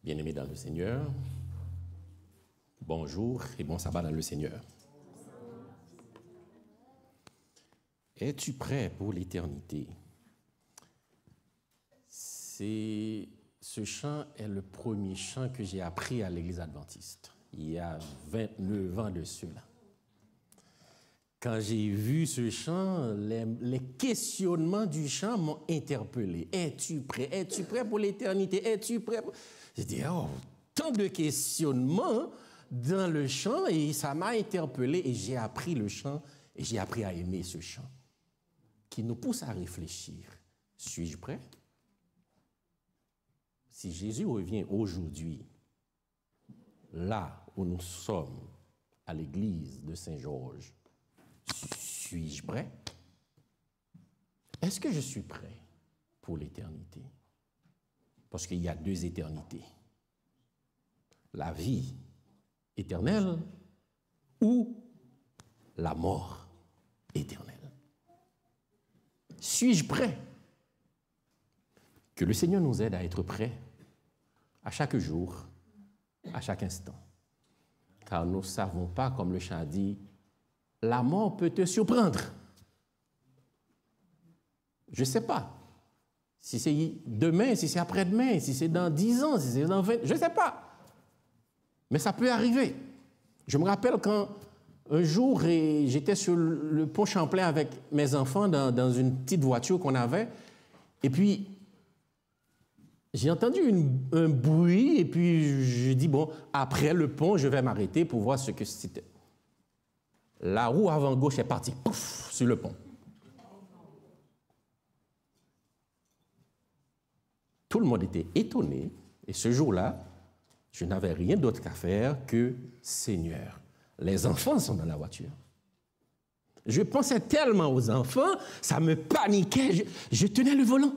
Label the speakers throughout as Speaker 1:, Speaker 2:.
Speaker 1: Bien-aimés dans le Seigneur, bonjour et bon sabbat dans le Seigneur. Es-tu prêt pour l'éternité? Ce chant est le premier chant que j'ai appris à l'Église adventiste, il y a 29 ans de cela. Quand j'ai vu ce chant, les questionnements du chant m'ont interpellé. Es-tu prêt? Es-tu prêt pour l'éternité? Es-tu prêt? J'ai dit, oh, tant de questionnements dans le chant et ça m'a interpellé et j'ai appris le chant et j'ai appris à aimer ce chant qui nous pousse à réfléchir. Suis-je prêt? Si Jésus revient aujourd'hui, là où nous sommes, à l'église de Saint-Georges, suis-je prêt? Est-ce que je suis prêt pour l'éternité? Parce qu'il y a deux éternités. La vie éternelle ou la mort éternelle. Suis-je prêt? Que le Seigneur nous aide à être prêts à chaque jour, à chaque instant. Car nous ne savons pas, comme le chant dit, la mort peut te surprendre. Je ne sais pas. Si c'est demain, si c'est après-demain, si c'est dans 10 ans, si c'est dans 20... Je ne sais pas. Mais ça peut arriver. Je me rappelle quand un jour, j'étais sur le pont Champlain avec mes enfants dans une petite voiture qu'on avait. Et puis, j'ai entendu un bruit et puis je dis, bon, après le pont, je vais m'arrêter pour voir ce que c'était. La roue avant gauche est partie, pouf, sur le pont. Tout le monde était étonné et ce jour-là, je n'avais rien d'autre qu'à faire que Seigneur. Les enfants sont dans la voiture. Je pensais tellement aux enfants, ça me paniquait, je tenais le volant.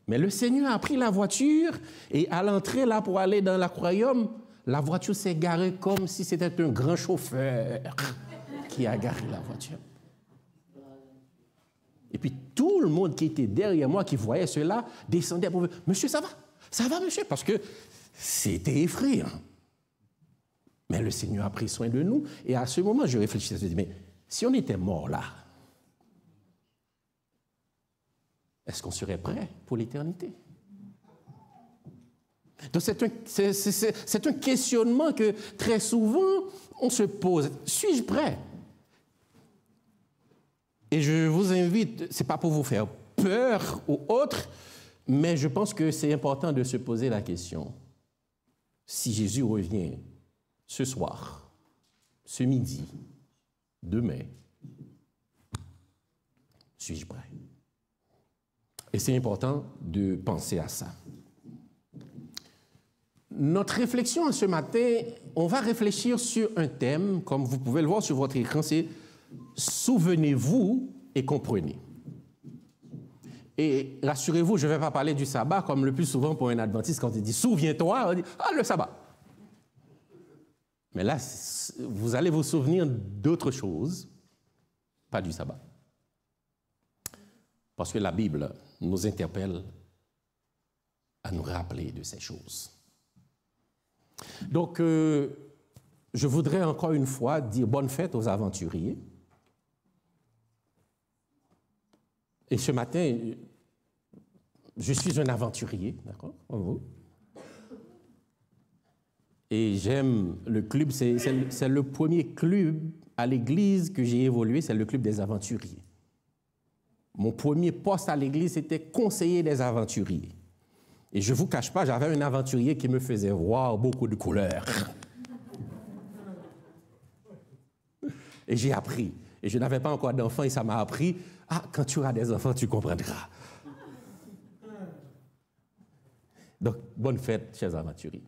Speaker 1: Mais le Seigneur a pris la voiture et à l'entrée là pour aller dans l'aquarium, la voiture s'est garée comme si c'était un grand chauffeur qui a garé la voiture. Et puis tout le monde qui était derrière moi, qui voyait cela, descendait pour me dire, monsieur, ça va? Ça va, monsieur? Parce que c'était effrayant. Mais le Seigneur a pris soin de nous. Et à ce moment, je réfléchissais, je me dis, mais si on était mort là, est-ce qu'on serait prêt pour l'éternité? Donc c'est un questionnement que très souvent on se pose. Suis-je prêt? Et je vous invite, ce n'est pas pour vous faire peur ou autre, mais je pense que c'est important de se poser la question. Si Jésus revient ce soir, ce midi, demain, suis-je prêt? Et c'est important de penser à ça. Notre réflexion ce matin, on va réfléchir sur un thème, comme vous pouvez le voir sur votre écran, c'est « Souvenez-vous et comprenez ». Et rassurez-vous, je ne vais pas parler du sabbat, comme le plus souvent pour un adventiste, quand il dit « Souviens-toi », on dit « Ah, le sabbat ». Mais là, vous allez vous souvenir d'autre chose, pas du sabbat. Parce que la Bible nous interpelle à nous rappeler de ces choses. Donc, je voudrais encore une fois dire bonne fête aux aventuriers. Et ce matin, je suis un aventurier, d'accord, comme vous. Et j'aime le club, c'est le premier club à l'église que j'ai évolué, c'est le club des aventuriers. Mon premier poste à l'église, c'était conseiller des aventuriers. Et je ne vous cache pas, j'avais un aventurier qui me faisait voir beaucoup de couleurs. Et j'ai appris. Et je n'avais pas encore d'enfants et ça m'a appris. Ah, quand tu auras des enfants, tu comprendras. Donc, bonne fête, chers aventuriers.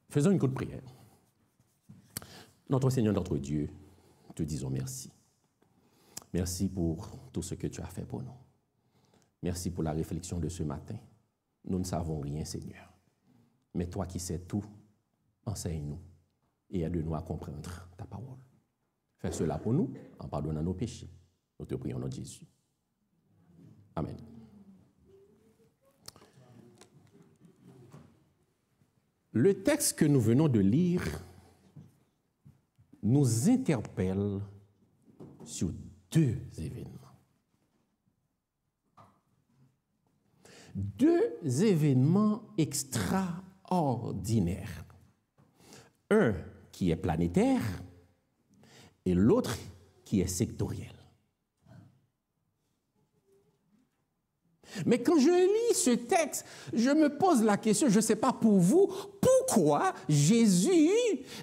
Speaker 1: Faisons une courte prière. Notre Seigneur, notre Dieu, te disons merci. Merci pour tout ce que tu as fait pour nous. Merci pour la réflexion de ce matin. Nous ne savons rien, Seigneur. Mais toi qui sais tout, enseigne-nous et aide-nous à comprendre ta parole. Fais cela pour nous en pardonnant nos péchés. Nous te prions au nom de Jésus. Amen. Le texte que nous venons de lire nous interpelle sur deux événements. Deux événements extraordinaires. Un qui est planétaire et l'autre qui est sectoriel. Mais quand je lis ce texte, je me pose la question, je ne sais pas pour vous, pourquoi Jésus,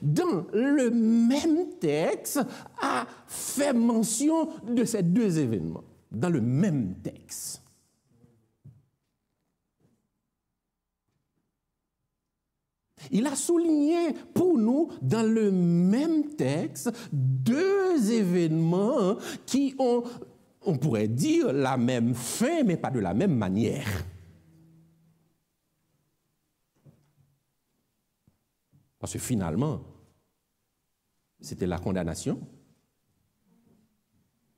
Speaker 1: dans le même texte, a fait mention de ces deux événements, dans le même texte. Il a souligné pour nous, dans le même texte, deux événements qui ont, on pourrait dire, la même fin, mais pas de la même manière. Parce que finalement, c'était la condamnation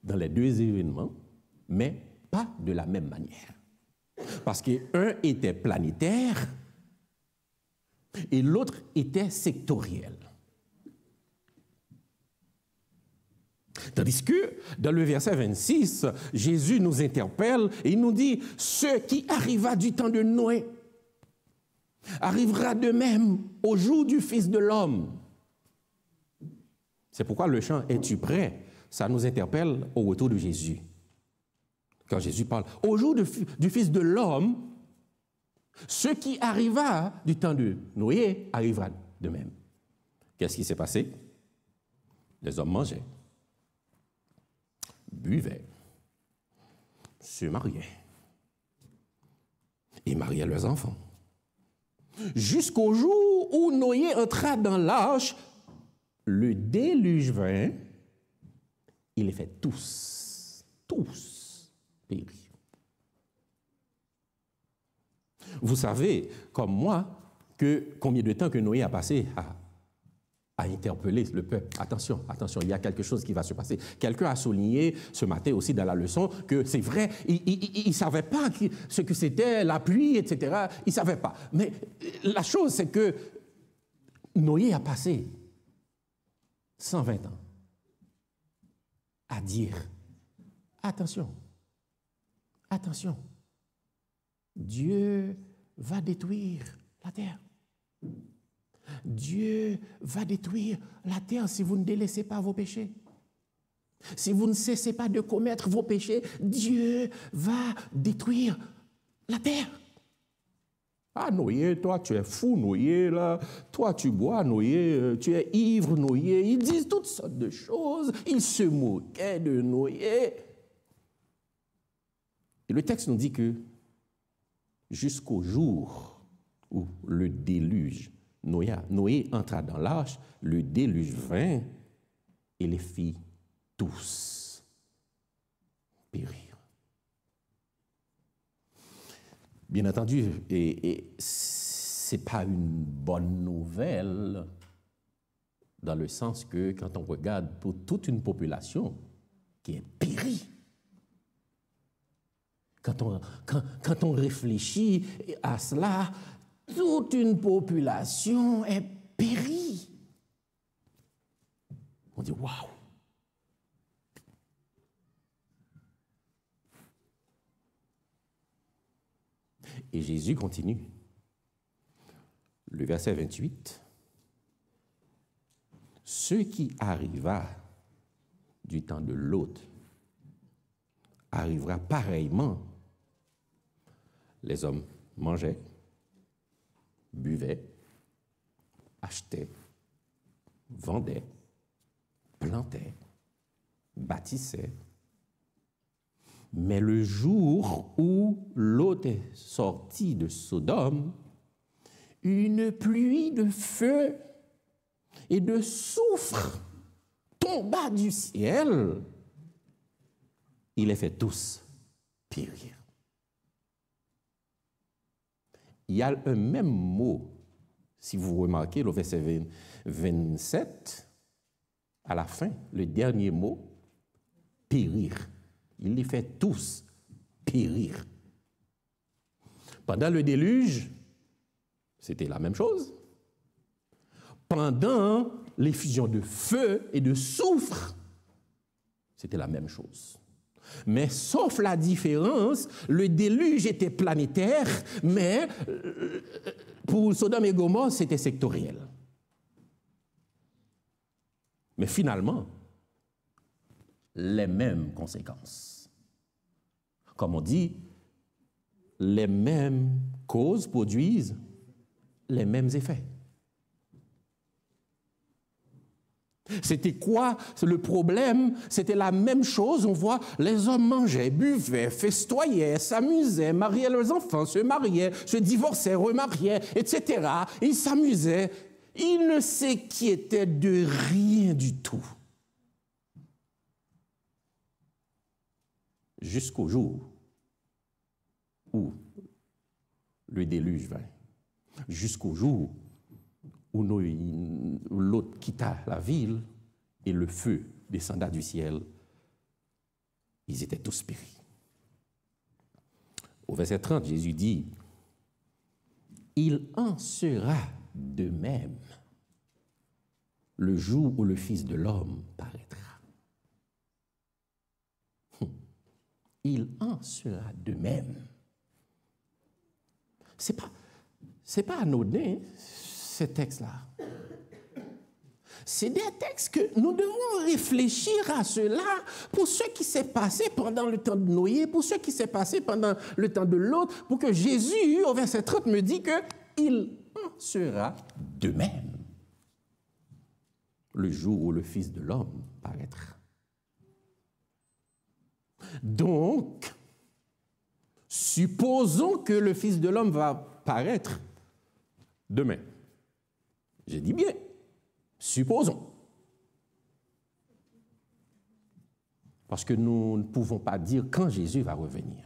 Speaker 1: dans les deux événements, mais pas de la même manière. Parce qu'un était planétaire et l'autre était sectoriel. Tandis que, dans le verset 26, Jésus nous interpelle et il nous dit « Ce qui arriva du temps de Noé arrivera de même au jour du Fils de l'homme. » C'est pourquoi le chant « Es-tu prêt ?» ça nous interpelle au retour de Jésus. Quand Jésus parle « Au jour du Fils de l'homme », ce qui arriva du temps de Noé arrivera de même. Qu'est-ce qui s'est passé? Les hommes mangeaient, buvaient, se mariaient et mariaient leurs enfants. Jusqu'au jour où Noé entra dans l'arche, le déluge vint, il les fait tous périr. Vous savez, comme moi, que combien de temps que Noé a passé à interpeller le peuple. Attention, il y a quelque chose qui va se passer. Quelqu'un a souligné ce matin aussi dans la leçon que c'est vrai, il ne savait pas ce que c'était la pluie, etc. Il ne savait pas. Mais la chose, c'est que Noé a passé 120 ans à dire, attention, Dieu va détruire la terre. Dieu va détruire la terre si vous ne délaissez pas vos péchés. Si vous ne cessez pas de commettre vos péchés, Dieu va détruire la terre. Ah, Noé, toi, tu es fou, Noé, là. Toi, tu bois, Noé, tu es ivre, Noé. Ils disent toutes sortes de choses. Ils se moquaient de Noé. Et le texte nous dit que jusqu'au jour où le déluge, Noé entra dans l'arche, le déluge vint et les fit tous périr. Bien entendu, et ce n'est pas une bonne nouvelle dans le sens que quand on regarde pour toute une population qui est périe, quand on réfléchit à cela, toute une population est périe. On dit, waouh! Et Jésus continue. Le verset 28. Ce qui arriva du temps de Lot arrivera pareillement. Les hommes mangeaient, buvaient, achetaient, vendaient, plantaient, bâtissaient. Mais le jour où Lot est sorti de Sodome, une pluie de feu et de soufre tomba du ciel. Il les fait tous périr. Il y a un même mot, si vous remarquez, le verset 27, à la fin, le dernier mot, périr. Il les fait tous périr. Pendant le déluge, c'était la même chose. pendant l'effusion de feu et de soufre, c'était la même chose. Mais sauf la différence, le déluge était planétaire, mais pour Sodome et Gomorrhe, c'était sectoriel. Mais finalement, les mêmes conséquences. Comme on dit, les mêmes causes produisent les mêmes effets. C'était quoi le problème? C'était la même chose. On voit les hommes mangeaient, buvaient, festoyaient, s'amusaient, mariaient leurs enfants, se mariaient, se divorçaient, remariaient, etc. Ils s'amusaient. Ils ne s'inquiétaient de rien du tout. Jusqu'au jour où le déluge vint. Jusqu'au jour où l'autre quitta la ville et le feu descenda du ciel. Ils étaient tous péris. Au verset 30, Jésus dit, « Il en sera de même le jour où le Fils de l'homme paraîtra. » Il en sera de même. C'est pas anodin, ces textes-là. C'est des textes que nous devons réfléchir à cela pour ce qui s'est passé pendant le temps de Noé, pour ce qui s'est passé pendant le temps de l'autre, pour que Jésus, au verset 30, me dit qu'il en sera de même le jour où le Fils de l'homme paraîtra. Donc, supposons que le Fils de l'homme va paraître demain. J'ai dit bien, supposons. Parce que nous ne pouvons pas dire quand Jésus va revenir.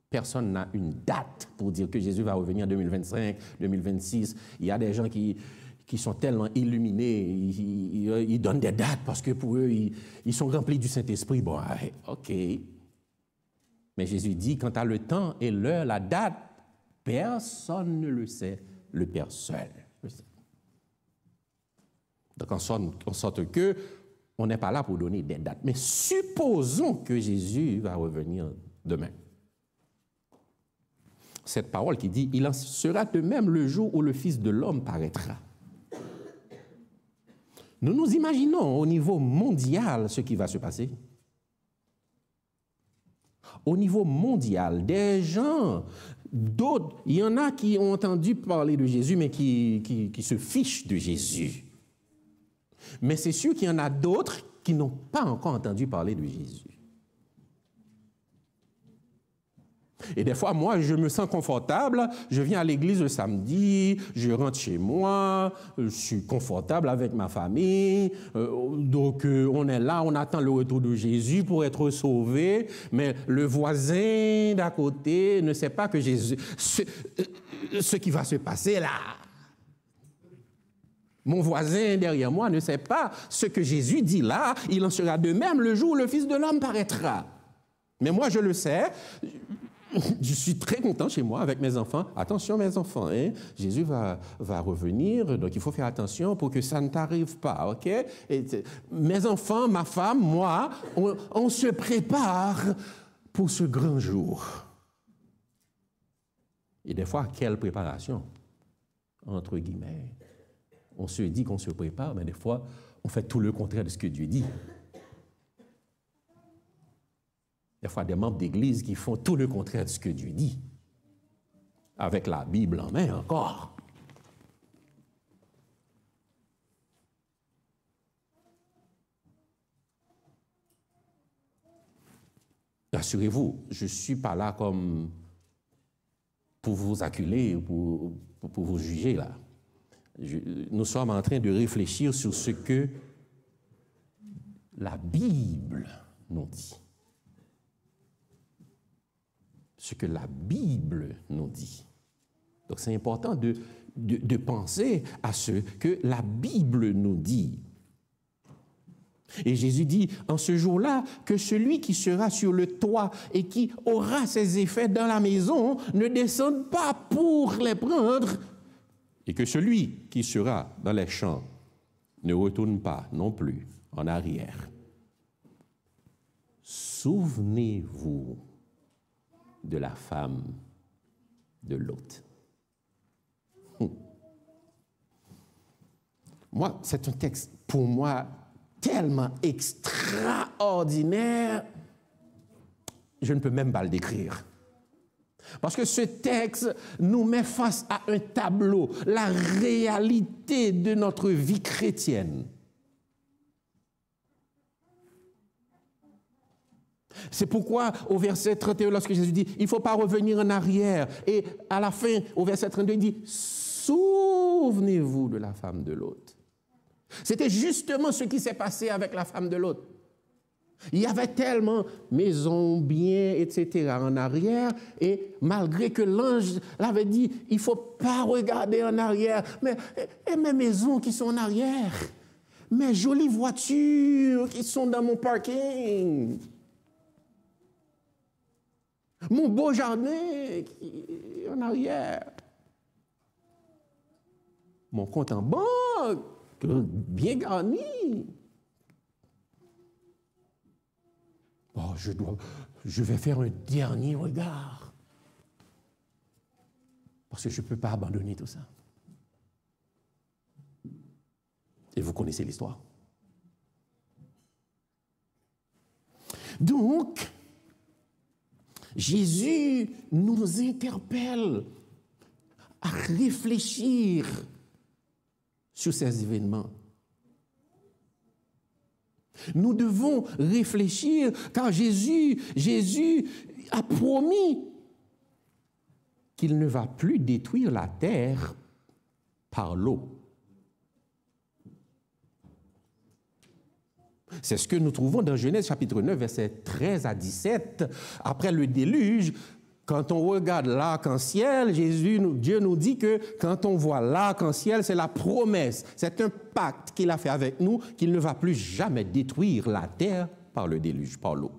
Speaker 1: Personne n'a une date pour dire que Jésus va revenir en 2025, 2026. Il y a des gens qui sont tellement illuminés, ils donnent des dates parce que pour eux, ils sont remplis du Saint-Esprit. Bon, OK. Mais Jésus dit, quant à le temps et l'heure, la date, personne ne le sait, le Père seul le sait. Donc, en sorte que on n'est pas là pour donner des dates. Mais supposons que Jésus va revenir demain. Cette parole qui dit, il en sera de même le jour où le Fils de l'homme paraîtra. Nous nous imaginons au niveau mondial ce qui va se passer. Au niveau mondial, des gens, d'autres, il y en a qui ont entendu parler de Jésus, mais qui se fichent de Jésus. Mais c'est sûr qu'il y en a d'autres qui n'ont pas encore entendu parler de Jésus. Et des fois, moi, je me sens confortable, je viens à l'église le samedi, je rentre chez moi, je suis confortable avec ma famille, donc on est là, on attend le retour de Jésus pour être sauvé, mais le voisin d'à côté ne sait pas que Jésus, ce qui va se passer là. Mon voisin derrière moi ne sait pas ce que Jésus dit là, il en sera de même le jour où le Fils de l'homme paraîtra. Mais moi, je le sais. Je suis très content chez moi avec mes enfants. Attention mes enfants, hein? Jésus va revenir, donc il faut faire attention pour que ça ne t'arrive pas, ok? Mes enfants, ma femme, moi, on se prépare pour ce grand jour. Et des fois, quelle préparation? Entre guillemets. On se dit qu'on se prépare, mais des fois, on fait tout le contraire de ce que Dieu dit. Des fois, des membres d'église qui font tout le contraire de ce que Dieu dit, avec la Bible en main encore. Rassurez-vous, je ne suis pas là comme pour vous acculer, pour vous juger là. Nous sommes en train de réfléchir sur ce que la Bible nous dit. Ce que la Bible nous dit. Donc, c'est important de penser à ce que la Bible nous dit. Et Jésus dit, en ce jour-là, que celui qui sera sur le toit et qui aura ses effets dans la maison ne descende pas pour les prendre et que celui qui sera dans les champs ne retourne pas non plus en arrière. Souvenez-vous de la femme de Lot. Moi, c'est un texte, pour moi, tellement extraordinaire, je ne peux même pas le décrire. Parce que ce texte nous met face à un tableau, la réalité de notre vie chrétienne. C'est pourquoi, au verset 31, lorsque Jésus dit, il ne faut pas revenir en arrière. Et à la fin, au verset 32, il dit, souvenez-vous de la femme de Lot. C'était justement ce qui s'est passé avec la femme de Lot. Il y avait tellement maison, biens, etc. en arrière, et malgré que l'ange l'avait dit, il ne faut pas regarder en arrière, mais mes maisons qui sont en arrière, mes jolies voitures qui sont dans mon parking, mon beau jardin qui est en arrière, mon compte en banque bien garni. Oh, je vais faire un dernier regard. Parce que je ne peux pas abandonner tout ça. Et vous connaissez l'histoire. Donc, Jésus nous interpelle à réfléchir sur ces événements. Nous devons réfléchir car Jésus a promis qu'il ne va plus détruire la terre par l'eau. C'est ce que nous trouvons dans Genèse chapitre 9, versets 13 à 17. Après le déluge, quand on regarde l'arc-en-ciel, Dieu nous dit que quand on voit l'arc-en-ciel, c'est la promesse, c'est un pacte qu'il a fait avec nous, qu'il ne va plus jamais détruire la terre par le déluge, par l'eau.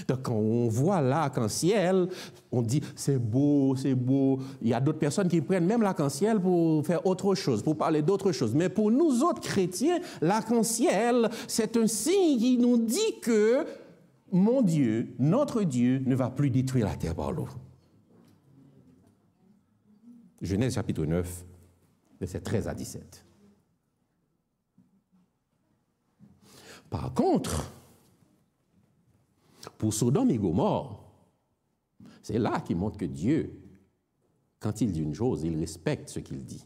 Speaker 1: Donc quand on voit l'arc-en-ciel, on dit c'est beau, c'est beau. Il y a d'autres personnes qui prennent même l'arc-en-ciel pour faire autre chose, pour parler d'autre chose. Mais pour nous autres chrétiens, l'arc-en-ciel, c'est un signe qui nous dit que mon Dieu, notre Dieu, ne va plus détruire la terre par l'eau. Genèse chapitre 9, versets 13 à 17. Par contre, pour Sodome et Gomorrhe, c'est là qu'il montre que Dieu, quand il dit une chose, il respecte ce qu'il dit.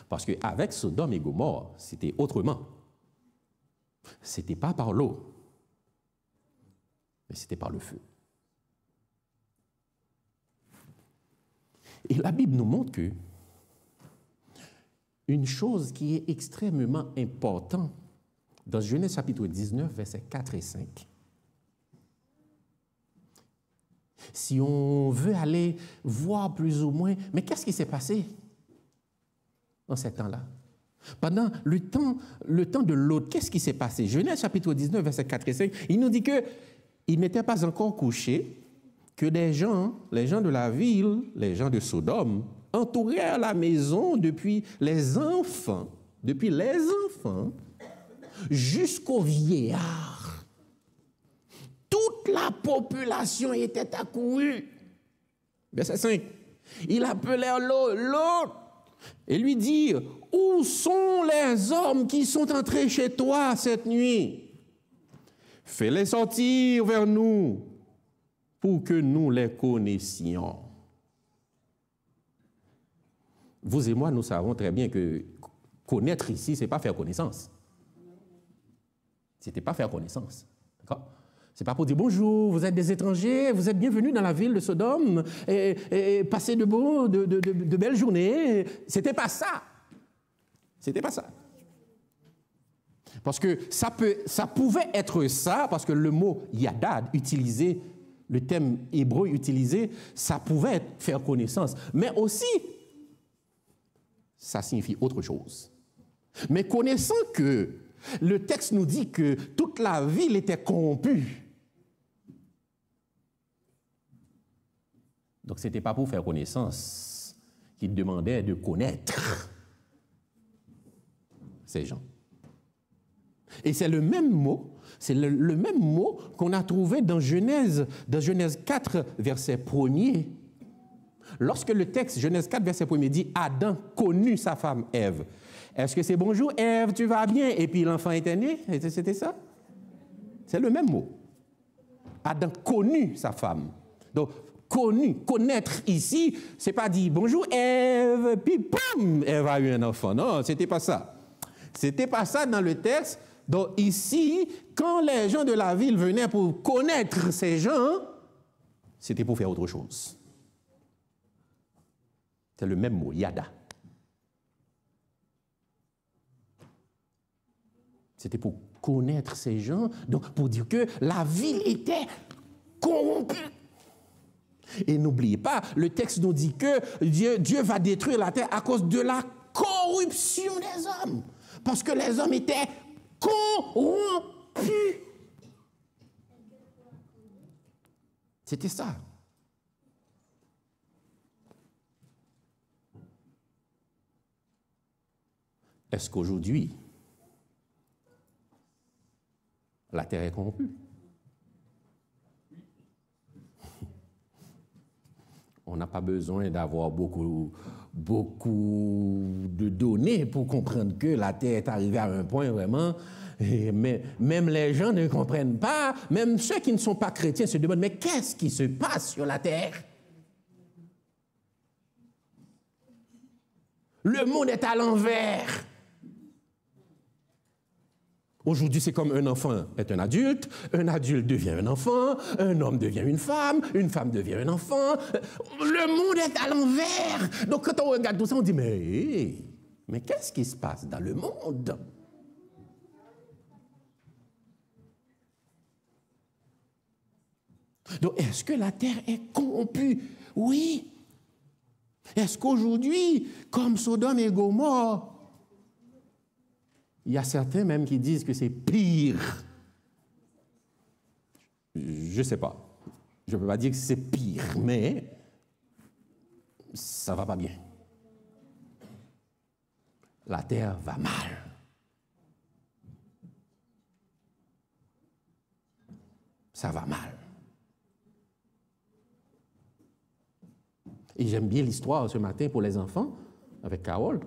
Speaker 1: Parce qu'avec Sodome et Gomorrhe, c'était autrement. Ce n'était pas par l'eau, mais c'était par le feu. Et la Bible nous montre que une chose qui est extrêmement importante dans Genèse chapitre 19, versets 4 et 5. Si on veut aller voir plus ou moins, mais qu'est-ce qui s'est passé dans ces temps-là? Pendant le temps de Lot, qu'est-ce qui s'est passé? Genèse chapitre 19, versets 4 et 5, il nous dit qu'il n'était pas encore couché, que les gens de la ville, les gens de Sodome, entourèrent la maison depuis les enfants, jusqu'aux vieillards. Toute la population était accourue. Verset 5. Il appelait Lot et lui dit, où sont les hommes qui sont entrés chez toi cette nuit? Fais-les sortir vers nous pour que nous les connaissions. Vous et moi, nous savons très bien que connaître ici, ce n'est pas faire connaissance. Ce n'était pas faire connaissance. D'accord? Ce n'est pas pour dire bonjour, vous êtes des étrangers, vous êtes bienvenus dans la ville de Sodome, et passez de belles journées. Ce n'était pas ça. C'était pas ça. Parce que ça pouvait être ça, parce que le mot yadad utilisé, le thème hébreu utilisé, ça pouvait faire connaissance. Mais aussi, ça signifie autre chose. Mais connaissant que le texte nous dit que toute la ville était corrompue, Donc, ce n'était pas pour faire connaissance qu'il demandait de connaître ces gens. Et c'est le même mot, qu'on a trouvé dans Genèse 4, verset 1er. Lorsque le texte Genèse 4, verset 1er dit « Adam connut sa femme Ève ». Est-ce que c'est « Bonjour Ève, tu vas bien ?» et puis l'enfant était né? C'était ça? C'est le même mot. Adam connut sa femme. Donc, connaître ici, c'est pas dit « Bonjour Ève », puis boum, Ève a eu un enfant. Non, c'était pas ça. C'était pas ça dans le texte. Donc ici, quand les gens de la ville venaient pour connaître ces gens, c'était pour faire autre chose. C'est le même mot, yada. C'était pour connaître ces gens, donc pour dire que la ville était corrompue. Et n'oubliez pas, le texte nous dit que Dieu va détruire la terre à cause de la corruption des hommes. Parce que les hommes étaient corrompus. C'était ça. Est-ce qu'aujourd'hui, la terre est corrompue? On n'a pas besoin d'avoir beaucoup de données pour comprendre que la terre est arrivée à un point vraiment. Mais même les gens ne comprennent pas, même ceux qui ne sont pas chrétiens se demandent, mais qu'est-ce qui se passe sur la terre? Le monde est à l'envers. Aujourd'hui, c'est comme un enfant est un adulte devient un enfant, un homme devient une femme devient un enfant. Le monde est à l'envers. Donc quand on regarde tout ça, on dit, mais qu'est-ce qui se passe dans le monde? Donc, est-ce que la terre est corrompue? Oui. Est-ce qu'aujourd'hui, comme Sodome et Gomorrhe, il y a certains même qui disent que c'est pire? Je ne sais pas. Je ne peux pas dire que c'est pire, mais ça ne va pas bien. La terre va mal. Ça va mal. Et j'aime bien l'histoire ce matin pour les enfants, avec Carole,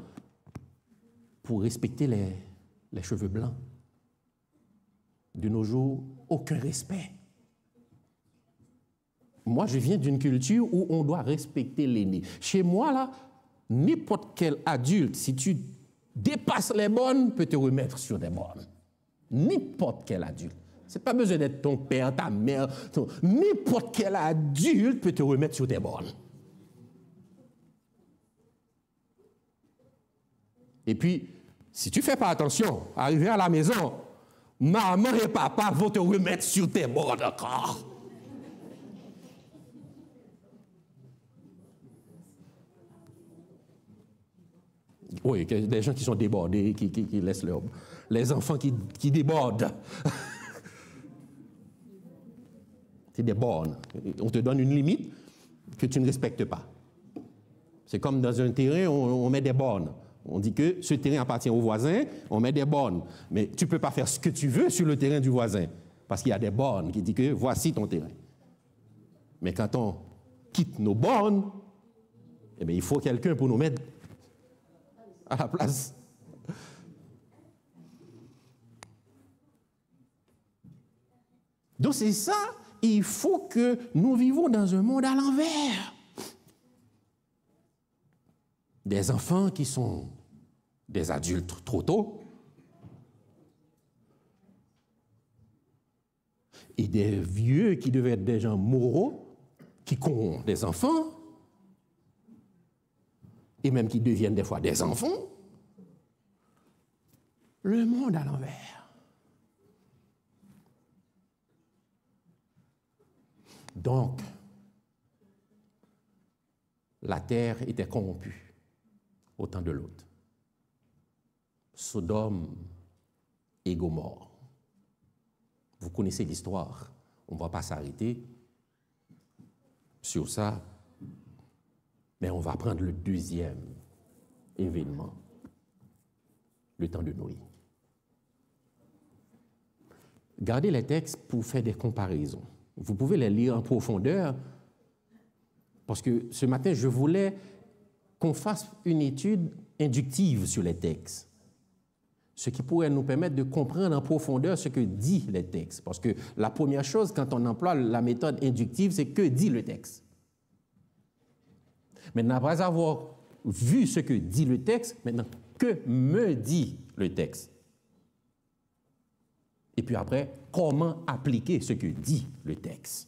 Speaker 1: pour respecter les cheveux blancs. De nos jours, aucun respect. Moi, je viens d'une culture où on doit respecter l'aîné. Chez moi, là, n'importe quel adulte, si tu dépasses les bornes, peut te remettre sur des bornes. N'importe quel adulte. Ce n'est pas besoin d'être ton père, ta mère. N'importe quel adulte peut te remettre sur des bornes. Et puis, si tu ne fais pas attention, arrivé à la maison, maman et papa vont te remettre sur tes bords encore. Oui, des gens qui sont débordés, qui laissent les enfants qui débordent. C'est des bornes. On te donne une limite que tu ne respectes pas. C'est comme dans un terrain, on met des bornes. On dit que ce terrain appartient au voisin, on met des bornes. Mais tu ne peux pas faire ce que tu veux sur le terrain du voisin, parce qu'il y a des bornes qui disent que voici ton terrain. Mais quand on quitte nos bornes, eh bien, il faut quelqu'un pour nous mettre à la place. Donc c'est ça, il faut que nous vivons dans un monde à l'envers. Des enfants qui sont des adultes trop tôt et des vieux qui devaient être des gens moraux qui ont des enfants et même qui deviennent des fois des enfants. Le monde à l'envers. Donc, la terre était corrompue au temps de Lot. Sodome et Gomorrhe. Vous connaissez l'histoire. On ne va pas s'arrêter sur ça. Mais on va prendre le deuxième événement, le temps de Noé. Gardez les textes pour faire des comparaisons. Vous pouvez les lire en profondeur, parce que ce matin, je voulais qu'on fasse une étude inductive sur les textes, ce qui pourrait nous permettre de comprendre en profondeur ce que dit les textes. Parce que la première chose, quand on emploie la méthode inductive, c'est que dit le texte. Maintenant, après avoir vu ce que dit le texte, maintenant, que me dit le texte? Et puis après, comment appliquer ce que dit le texte?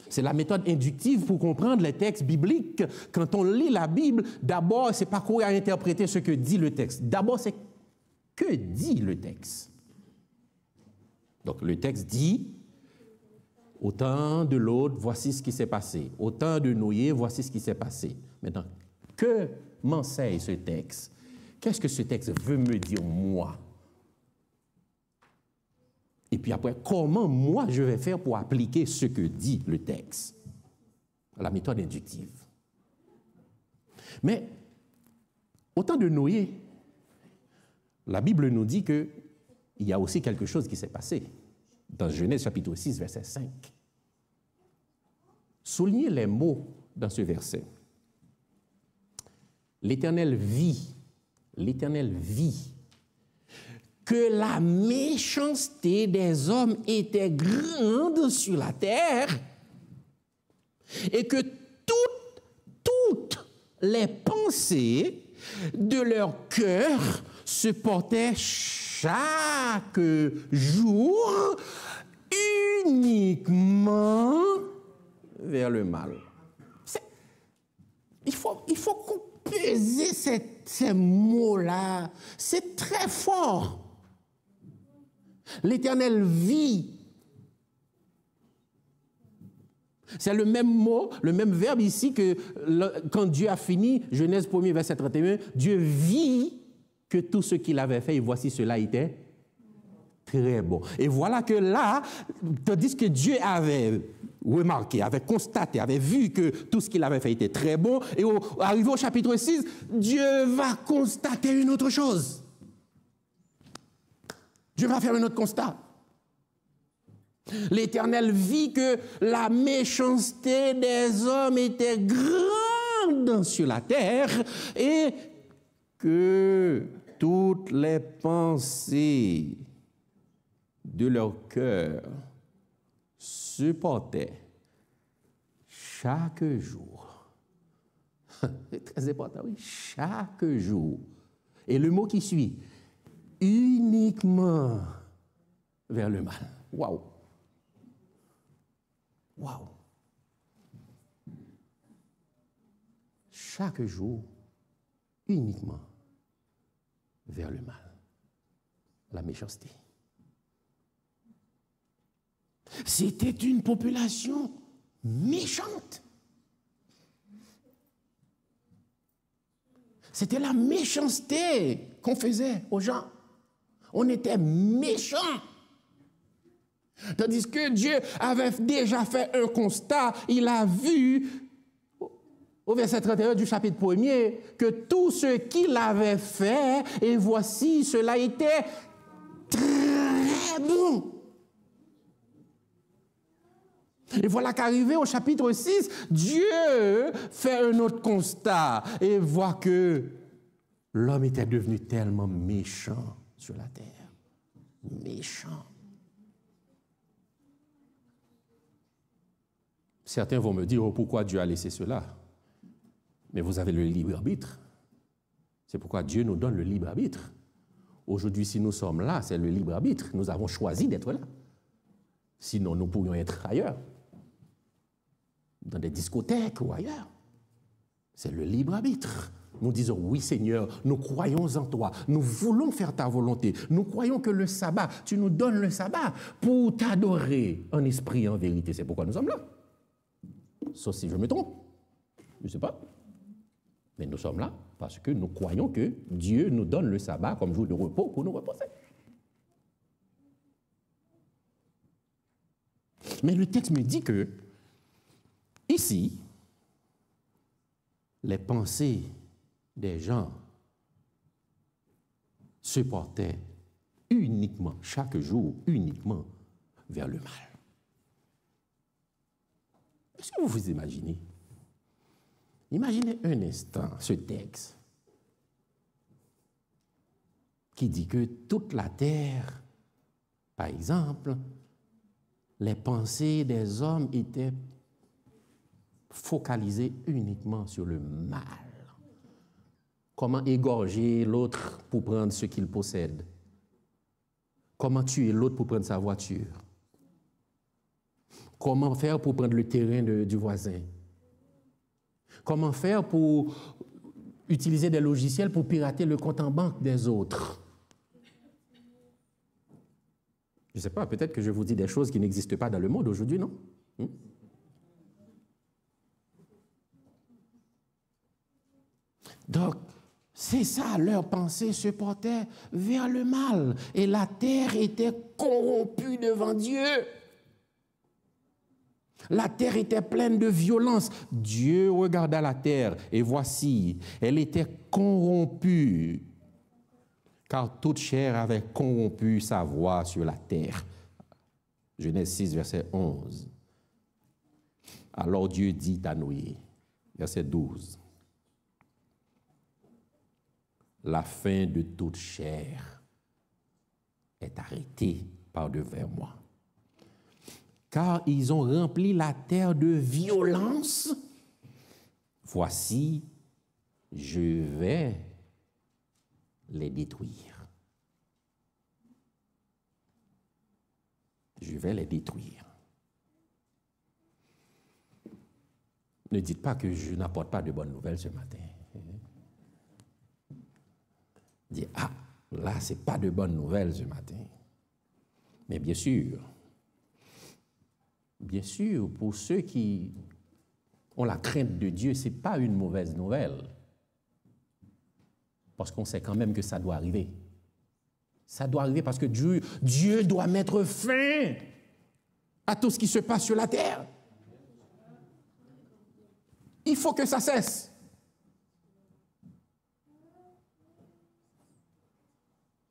Speaker 1: C'est la méthode inductive pour comprendre les textes bibliques. Quand on lit la Bible, d'abord, c'est pas courir à interpréter ce que dit le texte. D'abord, c'est que dit le texte. Donc, le texte dit, au temps de l'autre, voici ce qui s'est passé. Au temps de Noé, voici ce qui s'est passé. Maintenant, que m'enseigne ce texte? Qu'est-ce que ce texte veut me dire, moi? Et puis après, comment moi je vais faire pour appliquer ce que dit le texte? La méthode inductive. Mais, au temps de Noé, la Bible nous dit qu'il y a aussi quelque chose qui s'est passé. Dans Genèse chapitre 6, verset 5. Soulignez les mots dans ce verset. L'Éternel vit que la méchanceté des hommes était grande sur la terre et que toutes les pensées de leur cœur se portaient chaque jour uniquement vers le mal. Il faut peser ces mots-là. C'est très fort. L'Éternel vit. C'est le même mot, le même verbe ici que quand Dieu a fini, Genèse 1er, verset 31, Dieu vit que tout ce qu'il avait fait, et voici cela était très bon. Et voilà que là, tandis que Dieu avait remarqué, avait constaté, avait vu que tout ce qu'il avait fait était très bon, et arrivé au chapitre 6, Dieu va constater une autre chose. Dieu va faire un autre constat. L'Éternel vit que la méchanceté des hommes était grande sur la terre et que toutes les pensées de leur cœur se portaient chaque jour. C'est très important, oui, chaque jour. Et le mot qui suit, uniquement vers le mal. Waouh! Waouh! Chaque jour, uniquement vers le mal, la méchanceté. C'était une population méchante. C'était la méchanceté qu'on faisait aux gens. On était méchants. Tandis que Dieu avait déjà fait un constat, il a vu, au verset 31 du chapitre 1er, que tout ce qu'il avait fait, et voici, cela était très bon. Et voilà qu'arrivé au chapitre 6, Dieu fait un autre constat et voit que l'homme était devenu tellement méchant sur la terre. Méchant. Certains vont me dire, oh, pourquoi Dieu a laissé cela? Mais vous avez le libre arbitre. C'est pourquoi Dieu nous donne le libre arbitre. Aujourd'hui, si nous sommes là, c'est le libre arbitre. Nous avons choisi d'être là. Sinon, nous pourrions être ailleurs. Dans des discothèques ou ailleurs. C'est le libre arbitre. Nous disons, oui Seigneur, nous croyons en toi, nous voulons faire ta volonté, nous croyons que le sabbat, tu nous donnes le sabbat pour t'adorer en esprit et en vérité. C'est pourquoi nous sommes là. Sauf si je me trompe, je ne sais pas. Mais nous sommes là parce que nous croyons que Dieu nous donne le sabbat comme jour de repos pour nous reposer. Mais le texte me dit que Ici, les pensées des gens se portaient uniquement, chaque jour, uniquement vers le mal. Est-ce que vous vous imaginez? Imaginez un instant ce texte qui dit que toute la terre, par exemple, les pensées des hommes étaient focalisées uniquement sur le mal. Comment égorger l'autre pour prendre ce qu'il possède? Comment tuer l'autre pour prendre sa voiture? Comment faire pour prendre le terrain du voisin? Comment faire pour utiliser des logiciels pour pirater le compte en banque des autres? Je ne sais pas, peut-être que je vous dis des choses qui n'existent pas dans le monde aujourd'hui, non? Donc, c'est ça, leur pensée se portait vers le mal. Et la terre était corrompue devant Dieu. La terre était pleine de violence. Dieu regarda la terre et voici, elle était corrompue, car toute chair avait corrompu sa voie sur la terre. Genèse 6, verset 11. Alors Dieu dit à Noé, verset 12, la fin de toute chair est arrêtée par devers moi. Car ils ont rempli la terre de violence. Voici, je vais les détruire. Je vais les détruire. Ne dites pas que je n'apporte pas de bonnes nouvelles ce matin. Dites, ah, là, ce n'est pas de bonnes nouvelles ce matin. Mais bien sûr, pour ceux qui ont la crainte de Dieu, ce n'est pas une mauvaise nouvelle. Parce qu'on sait quand même que ça doit arriver. Ça doit arriver parce que Dieu doit mettre fin à tout ce qui se passe sur la terre. Il faut que ça cesse.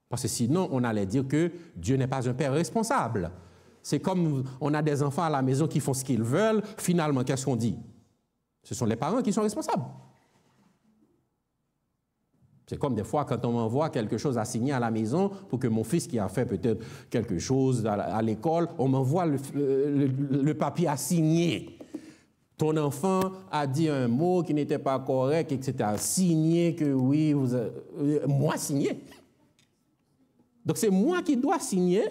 Speaker 1: Parce que sinon, on allait dire que Dieu n'est pas un père responsable. C'est comme on a des enfants à la maison qui font ce qu'ils veulent. Finalement, qu'est-ce qu'on dit? Ce sont les parents qui sont responsables. C'est comme des fois quand on m'envoie quelque chose à signer à la maison pour que mon fils qui a fait peut-être quelque chose à l'école, on m'envoie le papier à signer. Ton enfant a dit un mot qui n'était pas correct, etc. Signer que oui, moi signer. Donc c'est moi qui dois signer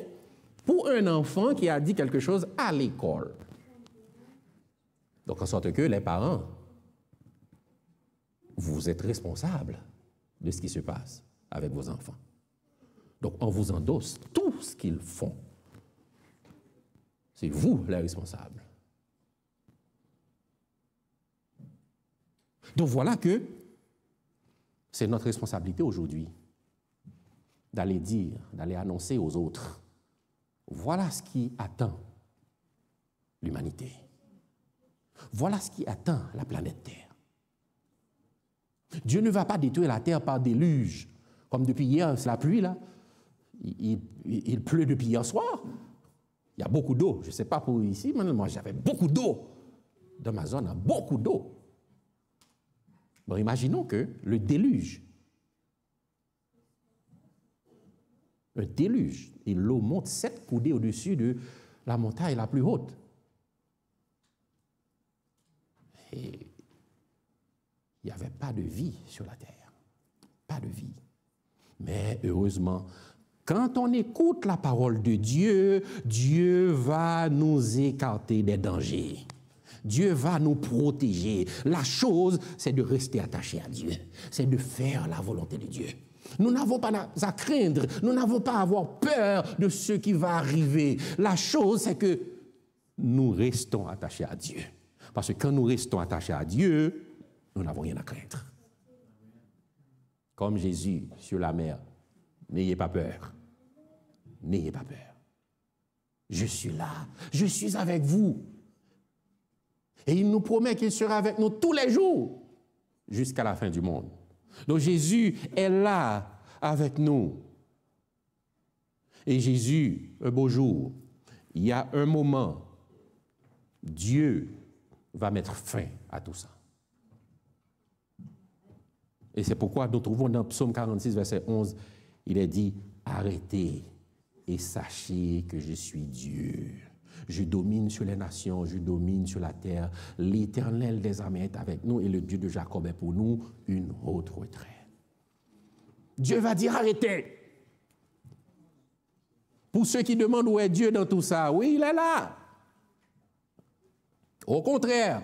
Speaker 1: pour un enfant qui a dit quelque chose à l'école. Donc en sorte que les parents, vous êtes responsables de ce qui se passe avec vos enfants. Donc on vous endosse tout ce qu'ils font. C'est vous les responsables. Donc voilà que c'est notre responsabilité aujourd'hui d'aller dire, d'aller annoncer aux autres, voilà ce qui attend l'humanité. Voilà ce qui attend la planète Terre. Dieu ne va pas détruire la Terre par déluge. Comme depuis hier, c'est la pluie, là. Il pleut depuis hier soir. Il y a beaucoup d'eau. Je ne sais pas pour ici, mais moi, j'avais beaucoup d'eau. Dans ma zone, il y a beaucoup d'eau. Bon, imaginons que le déluge, un déluge, et l'eau monte 7 coudées au-dessus de la montagne la plus haute. Et il n'y avait pas de vie sur la terre. Pas de vie. Mais heureusement, quand on écoute la parole de Dieu, Dieu va nous écarter des dangers. Dieu va nous protéger. La chose, c'est de rester attaché à Dieu. C'est de faire la volonté de Dieu. Nous n'avons pas à craindre, nous n'avons pas à avoir peur de ce qui va arriver. La chose, c'est que nous restons attachés à Dieu. Parce que quand nous restons attachés à Dieu, nous n'avons rien à craindre. Comme Jésus sur la mer, n'ayez pas peur. N'ayez pas peur. Je suis là, je suis avec vous. Et il nous promet qu'il sera avec nous tous les jours jusqu'à la fin du monde. Donc Jésus est là avec nous. Et Jésus, un beau jour, il y a un moment, Dieu va mettre fin à tout ça. Et c'est pourquoi nous trouvons dans Psaume 46, verset 11, il est dit, arrêtez et sachez que je suis Dieu. Je domine sur les nations, je domine sur la terre. L'Éternel des armées est avec nous et le Dieu de Jacob est pour nous une haute retraite. Dieu va dire arrêtez. Pour ceux qui demandent où est Dieu dans tout ça, oui, il est là. Au contraire,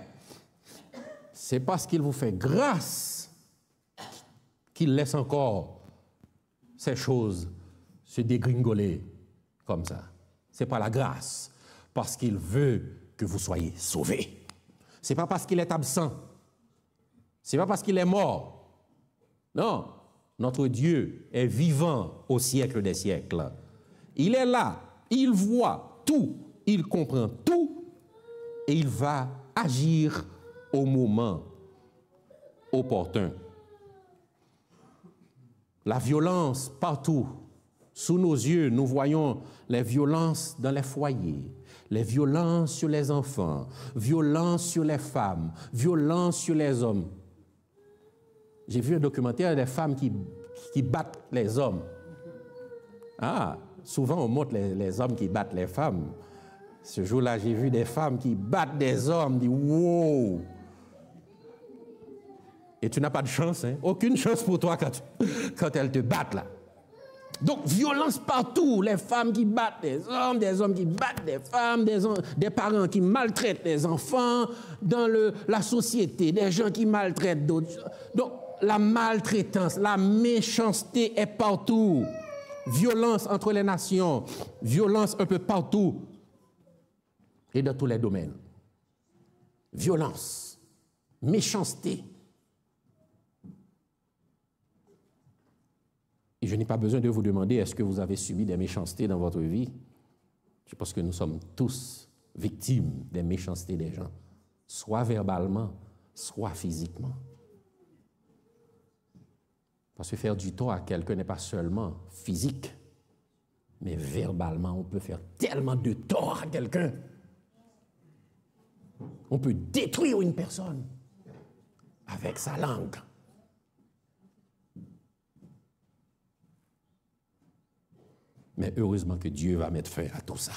Speaker 1: c'est parce qu'il vous fait grâce qu'il laisse encore ces choses se dégringoler comme ça. Ce n'est pas la grâce, parce qu'il veut que vous soyez sauvés. Ce n'est pas parce qu'il est absent. Ce n'est pas parce qu'il est mort. Non, notre Dieu est vivant au siècle des siècles. Il est là, il voit tout, il comprend tout et il va agir au moment opportun. La violence partout. Sous nos yeux, nous voyons les violences dans les foyers, les violences sur les enfants, violences sur les femmes, violences sur les hommes. J'ai vu un documentaire des femmes qui battent les hommes. Ah, souvent on montre les hommes qui battent les femmes. Ce jour-là, j'ai vu des femmes qui battent des hommes. Je dis, wow! Et tu n'as pas de chance, hein? Aucune chance pour toi quand elles te battent là. Donc, violence partout, les femmes qui battent des hommes qui battent des femmes, des parents qui maltraitent les enfants, dans la société, des gens qui maltraitent d'autres. Donc, la maltraitance, la méchanceté est partout. Violence entre les nations, violence un peu partout et dans tous les domaines. Violence, méchanceté. Et je n'ai pas besoin de vous demander, est-ce que vous avez subi des méchancetés dans votre vie? Je pense que nous sommes tous victimes des méchancetés des gens, soit verbalement, soit physiquement. Parce que faire du tort à quelqu'un n'est pas seulement physique, mais verbalement, on peut faire tellement de tort à quelqu'un. On peut détruire une personne avec sa langue. Mais heureusement que Dieu va mettre fin à tout ça.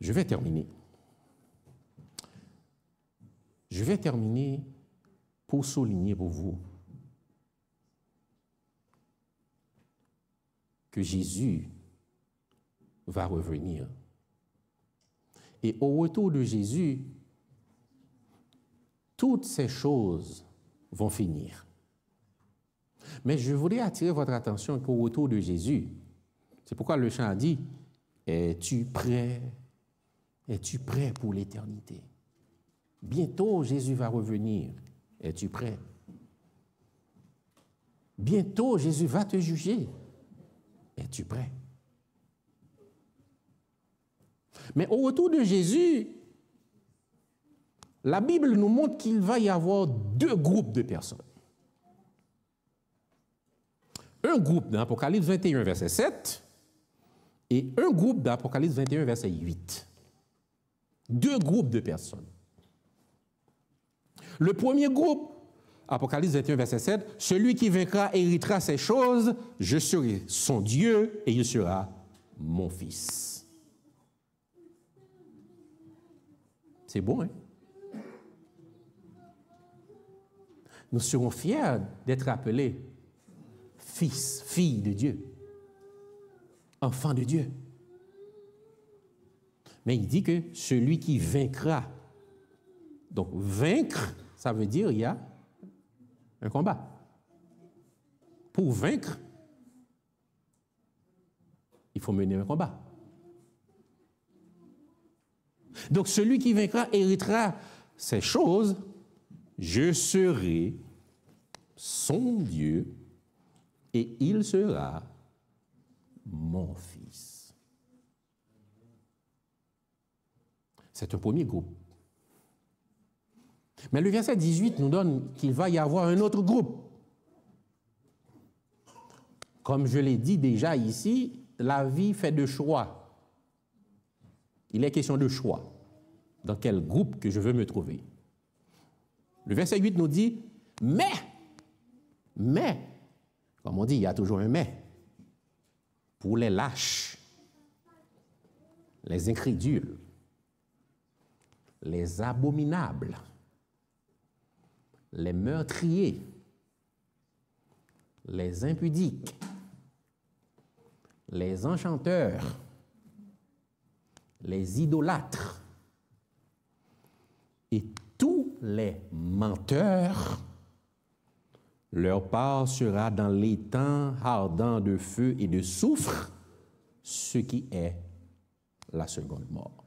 Speaker 1: Je vais terminer. Je vais terminer pour souligner pour vous que Jésus va revenir. Et au retour de Jésus, toutes ces choses vont finir. Mais je voudrais attirer votre attention qu'au retour de Jésus, c'est pourquoi le chant a dit, es-tu prêt? Es-tu prêt pour l'éternité? Bientôt, Jésus va revenir. Es-tu prêt? Bientôt, Jésus va te juger. Es-tu prêt? Mais au retour de Jésus, la Bible nous montre qu'il va y avoir deux groupes de personnes. Un groupe dans Apocalypse 21, verset 7, et un groupe dans Apocalypse 21, verset 8. Deux groupes de personnes. Le premier groupe, Apocalypse 21, verset 7, celui qui vaincra héritera ces choses, je serai son Dieu et il sera mon fils. C'est bon, hein? Nous serons fiers d'être appelés fils, fille de Dieu, enfant de Dieu. Mais il dit que celui qui vaincra, donc vaincre, ça veut dire il y a un combat. Pour vaincre, il faut mener un combat. Donc celui qui vaincra héritera ces choses, je serai son Dieu et il sera mon fils. C'est un premier groupe. Mais le verset 18 nous donne qu'il va y avoir un autre groupe. Comme je l'ai dit déjà ici, la vie fait de choix. Il est question de choix. Dans quel groupe que je veux me trouver. Le verset 8 nous dit, mais, comme on dit, il y a toujours un mais, pour les lâches, les incrédules, les abominables, les meurtriers, les impudiques, les enchanteurs, les idolâtres et tous les menteurs, leur part sera dans l'étang ardent de feu et de soufre, ce qui est la seconde mort.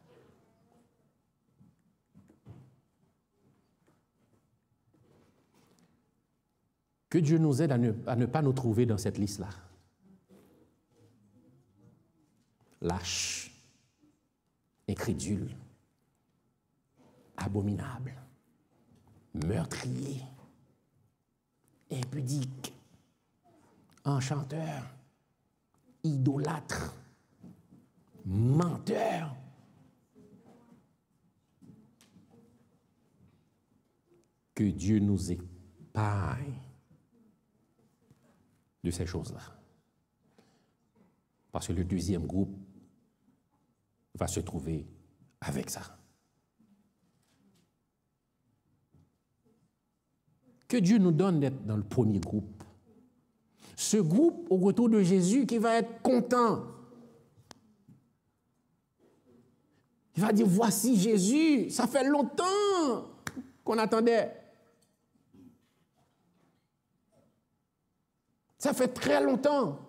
Speaker 1: Que Dieu nous aide à ne pas nous trouver dans cette liste-là. Lâche, incrédule, abominable, meurtrier, impudique, enchanteur, idolâtre, menteur. Que Dieu nous épargne de ces choses-là. Parce que le deuxième groupe va se trouver avec ça. Que Dieu nous donne d'être dans le premier groupe. Ce groupe, au retour de Jésus, qui va être content. Il va dire, voici Jésus, ça fait longtemps qu'on attendait. Ça fait très longtemps.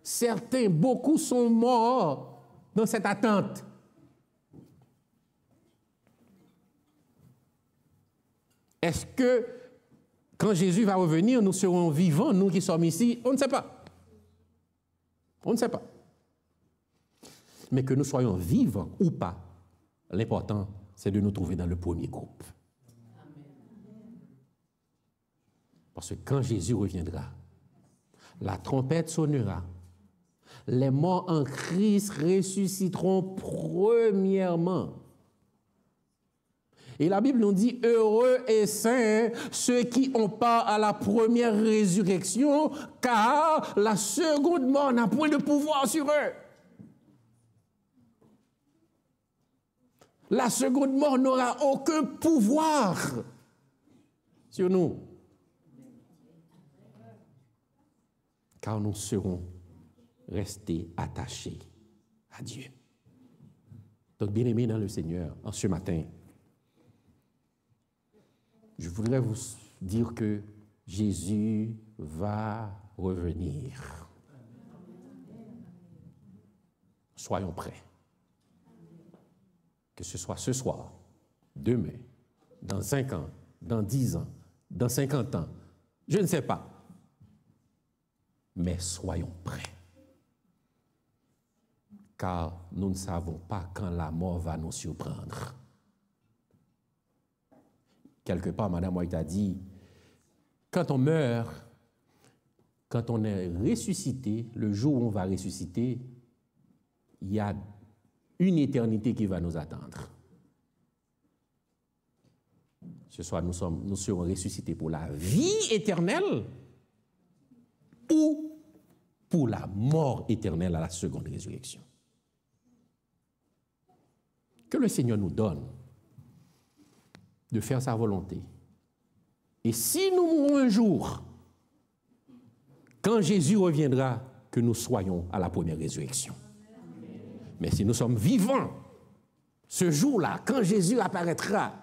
Speaker 1: Certains, beaucoup sont morts dans cette attente. Est-ce que, quand Jésus va revenir, nous serons vivants, nous qui sommes ici? On ne sait pas. On ne sait pas. Mais que nous soyons vivants ou pas, l'important, c'est de nous trouver dans le premier groupe. Parce que quand Jésus reviendra, la trompette sonnera, les morts en Christ ressusciteront premièrement. Et la Bible nous dit, heureux et saints ceux qui ont part à la première résurrection, car la seconde mort n'a point de pouvoir sur eux. La seconde mort n'aura aucun pouvoir sur nous. Car nous serons restés attachés à Dieu. Donc, bien-aimés dans le Seigneur, en ce matin, je voudrais vous dire que Jésus va revenir. Soyons prêts. Que ce soit ce soir, demain, dans 5 ans, dans 10 ans, dans 50 ans, je ne sais pas. Mais soyons prêts. Car nous ne savons pas quand la mort va nous surprendre. Quelque part, Madame White a dit, quand on meurt, quand on est ressuscité, le jour où on va ressusciter, il y a une éternité qui va nous attendre. Ce soir, nous serons ressuscités pour la vie éternelle ou pour la mort éternelle à la seconde résurrection. Que le Seigneur nous donne de faire sa volonté. Et si nous mourrons un jour, quand Jésus reviendra, que nous soyons à la première résurrection. Mais si nous sommes vivants, ce jour-là, quand Jésus apparaîtra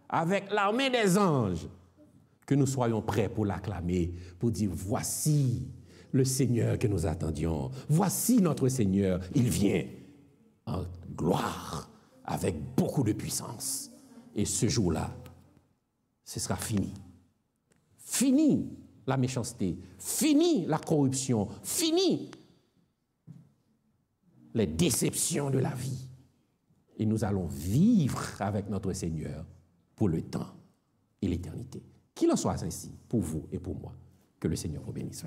Speaker 1: avec l'armée des anges, que nous soyons prêts pour l'acclamer, pour dire, voici le Seigneur que nous attendions. Voici notre Seigneur, il vient en gloire, avec beaucoup de puissance. Et ce jour-là, ce sera fini. Fini la méchanceté, fini la corruption, fini les déceptions de la vie. et nous allons vivre avec notre Seigneur pour le temps et l'éternité. Qu'il en soit ainsi pour vous et pour moi. Que le Seigneur vous bénisse.